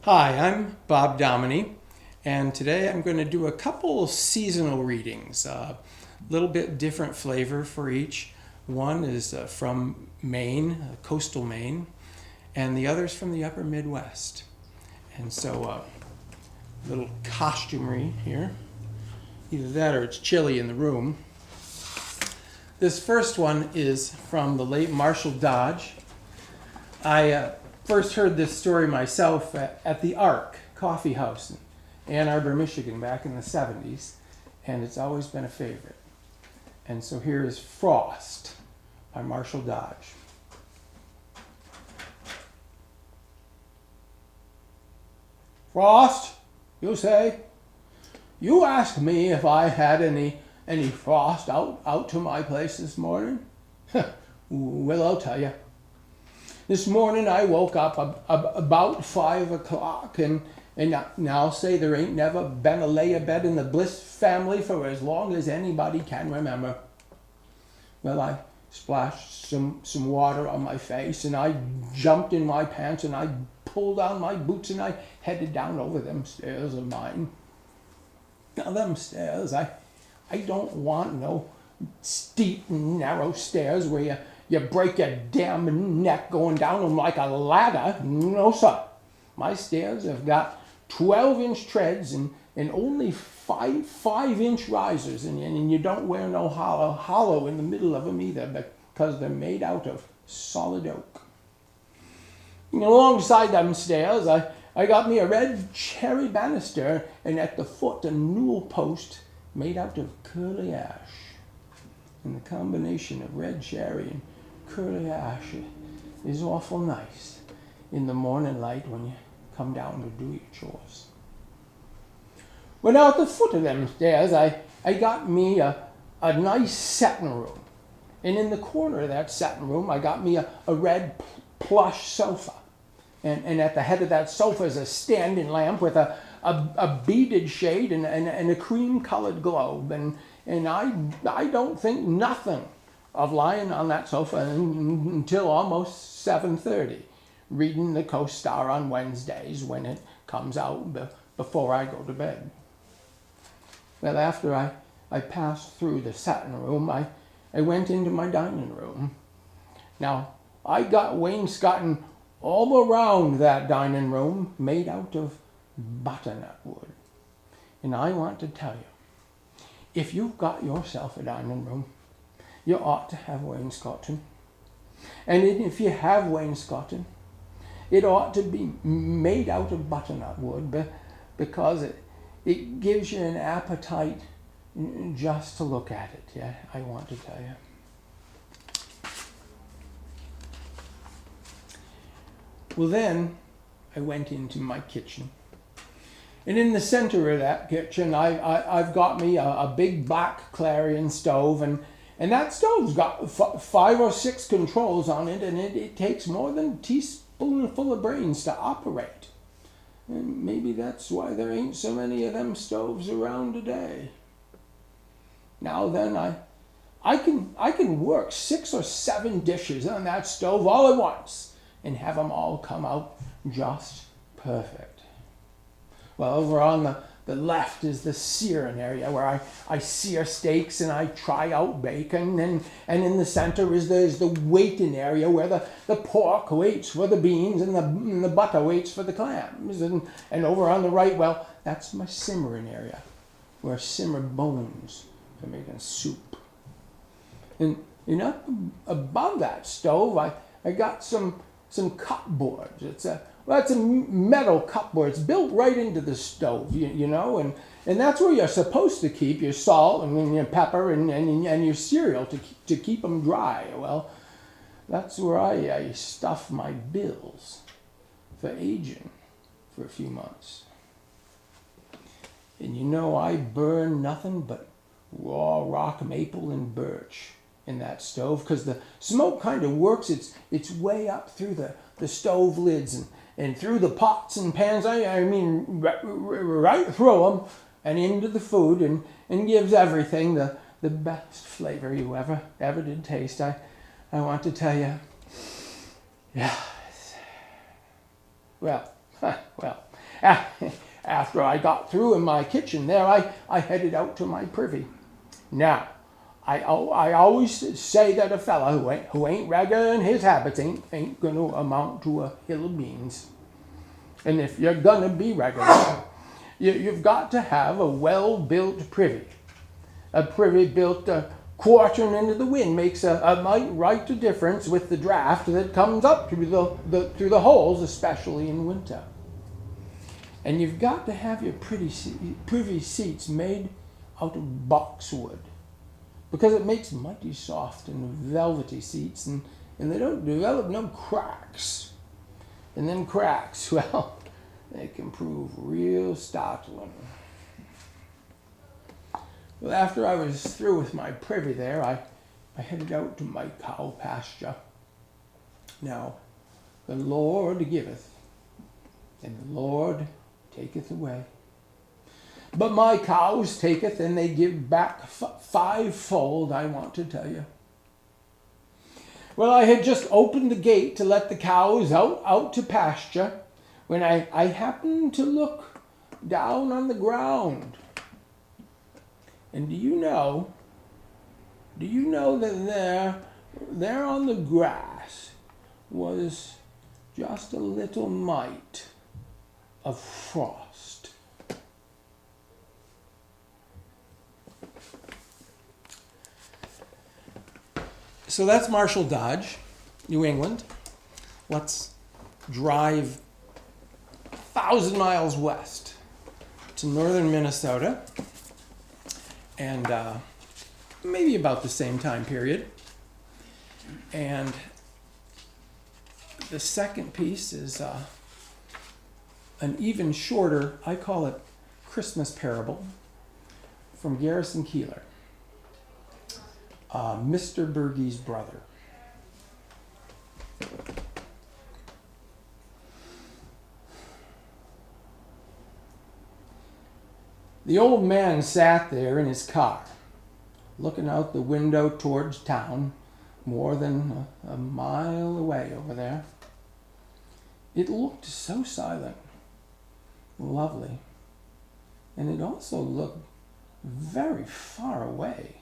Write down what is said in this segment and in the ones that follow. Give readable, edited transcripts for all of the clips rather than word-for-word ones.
Hi, I'm Bob Domine, and today I'm going to do a couple seasonal readings. A little bit different flavor for each. One is from Maine, coastal Maine, and the other is from the upper Midwest. And so, little costumery here. Either that or it's chilly in the room. This first one is from the late Marshall Dodge. I first heard this story myself at the Ark Coffee House in Ann Arbor, Michigan back in the 70s, and it's always been a favorite. And so here is Frost by Marshall Dodge. Frost, you say? You asked me if I had any frost out to my place this morning? Well, I'll tell you. This morning I woke up about 5 o'clock, and now say there ain't never been a lay-a-bed in the Bliss family for as long as anybody can remember. Well, I splashed some water on my face, and I jumped in my pants, and I pulled on my boots, and I headed down over them stairs of mine. Now them stairs, I don't want no steep, narrow stairs where you break your damn neck going down them like a ladder. No, sir. My stairs have got 12-inch treads and only 5-inch risers, and you don't wear no hollow in the middle of them either, because they're made out of solid oak. And alongside them stairs, I got me a red cherry banister, and at the foot a newel post made out of curly ash. And the combination of red cherry and curly ash is awful nice in the morning light when you come down to do your chores. Well, now at the foot of them stairs, I got me a nice setting room. And in the corner of that setting room, I got me a red plush sofa. And at the head of that sofa is a standing lamp with a beaded shade and a cream-colored globe. And I don't think nothing of lying on that sofa until almost 7:30, reading the Coast Star on Wednesdays when it comes out before I go to bed. Well, after I passed through the setting room, I went into my dining room. Now, I got wainscoting all around that dining room made out of butternut wood. And I want to tell you, if you've got yourself a dining room, you ought to have wainscoting. And if you have wainscoting, it ought to be made out of butternut wood, because it gives you an appetite just to look at it, yeah, I want to tell you. Well, then I went into my kitchen. And in the center of that kitchen, I've got me a big black Clarion stove, and that stove's got 5 or 6 controls on it, and it takes more than a teaspoonful of brains to operate. And maybe that's why there ain't so many of them stoves around today. Now then, I can work 6 or 7 dishes on that stove all at once and have them all come out just perfect. Well, over on the left is the searing area where I sear steaks and I try out bacon, and in the center is the waiting area where the pork waits for the beans and the butter waits for the clams, and over on the right, well, that's my simmering area where I simmer bones for making soup. And up above that stove, I got some cupboards. It's a metal cupboard. It's built right into the stove, you know, and that's where you're supposed to keep your salt and your pepper and your cereal to keep them dry. Well, that's where I stuff my bills for aging for a few months. And you know, I burn nothing but raw rock maple and birch in that stove, because the smoke kind of works its way up through the stove lids and through the pots and pans. I mean, right through them and into the food, and gives everything the best flavor you ever did taste. I want to tell you, yeah. Well, after I got through in my kitchen there, I headed out to my privy. Now, I always say that a fella who ain't regular in his habits ain't going to amount to a hill of beans. And if you're going to be regular, you've got to have a well-built privy. A privy built quartering into the wind makes a right difference with the draft that comes up through the holes, especially in winter. And you've got to have your privy seats made out of boxwood, because it makes mighty soft and velvety seats, and they don't develop no cracks. And then cracks, well, they can prove real startling. Well, after I was through with my privy there, I headed out to my cow pasture. Now, the Lord giveth, and the Lord taketh away. But my cows taketh, and they give back fivefold, I want to tell you. Well, I had just opened the gate to let the cows out to pasture when I happened to look down on the ground. And do you know that there on the grass was just a little mite of frost? So that's Marshall Dodge, New England. Let's drive 1,000 miles west to northern Minnesota, and maybe about the same time period. And the second piece is an even shorter, I call it Christmas parable, from Garrison Keillor, Mr. Bergey's brother. The old man sat there in his car, looking out the window towards town, more than a mile away over there. It looked so silent, lovely, and it also looked very far away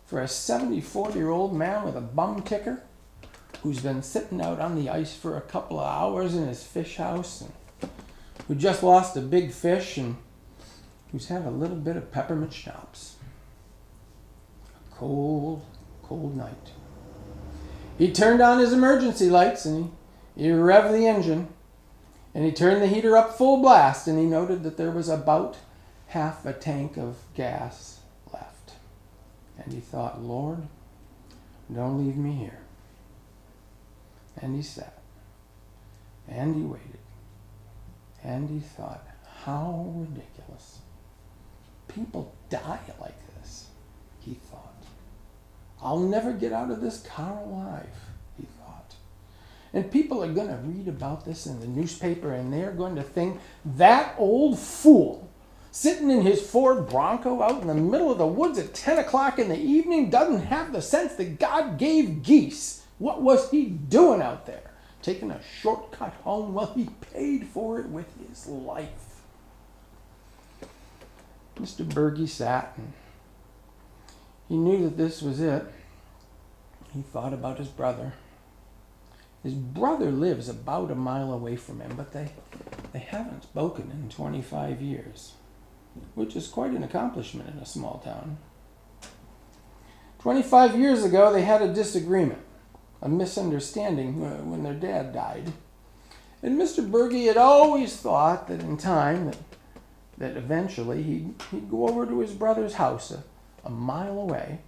for a 74-year-old man with a bum ticker who's been sitting out on the ice for a couple of hours in his fish house, and who just lost a big fish, and who's had a little bit of peppermint schnapps. A cold, cold night. He turned on his emergency lights, and he revved the engine, and he turned the heater up full blast, and he noted that there was about half a tank of gas left. And he thought, Lord, don't leave me here. And he sat, and he waited, and he thought, how ridiculous. People die like this, he thought. I'll never get out of this car alive, he thought. And people are going to read about this in the newspaper, and they're going to think that old fool sitting in his Ford Bronco out in the middle of the woods at 10 o'clock in the evening doesn't have the sense that God gave geese. What was he doing out there? Taking a shortcut home? Well, he paid for it with his life. Mr. Bergey sat, and he knew that this was it. He thought about his brother. His brother lives about a mile away from him, but they haven't spoken in 25 years, which is quite an accomplishment in a small town. 25 years ago, they had a disagreement, a misunderstanding when their dad died. And Mr. Bergey had always thought that in time that eventually he'd go over to his brother's house a mile away.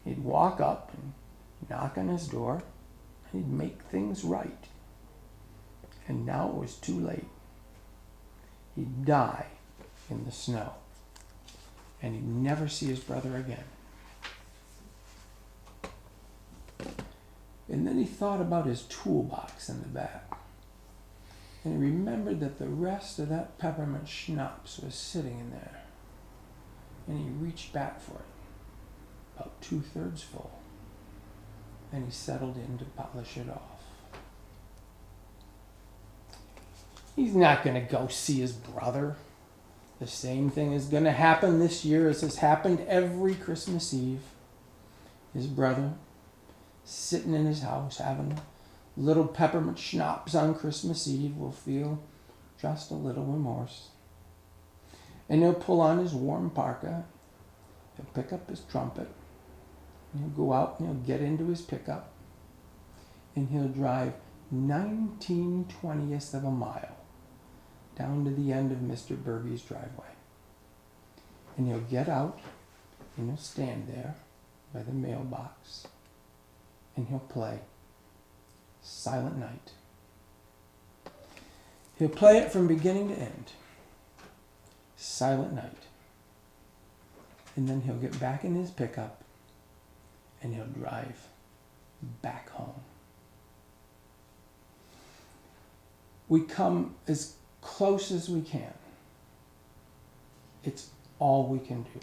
He'd walk up and knock on his door, and he'd make things right. And now it was too late. He'd die in the snow, and he'd never see his brother again. And then he thought about his toolbox in the back. And he remembered that the rest of that peppermint schnapps was sitting in there. And he reached back for it, about 2/3 full. And he settled in to polish it off. He's not going to go see his brother. The same thing is going to happen this year as has happened every Christmas Eve. His brother, sitting in his house having a little peppermint schnapps on Christmas Eve, will feel just a little remorse. And he'll pull on his warm parka, he'll pick up his trumpet, and he'll go out and he'll get into his pickup, and he'll drive 19/20ths of a mile down to the end of Mr. Bergey's driveway. And he'll get out and he'll stand there by the mailbox and he'll play Silent Night. He'll play it from beginning to end. Silent Night. And then he'll get back in his pickup and he'll drive back home. We come as close as we can. It's all we can do.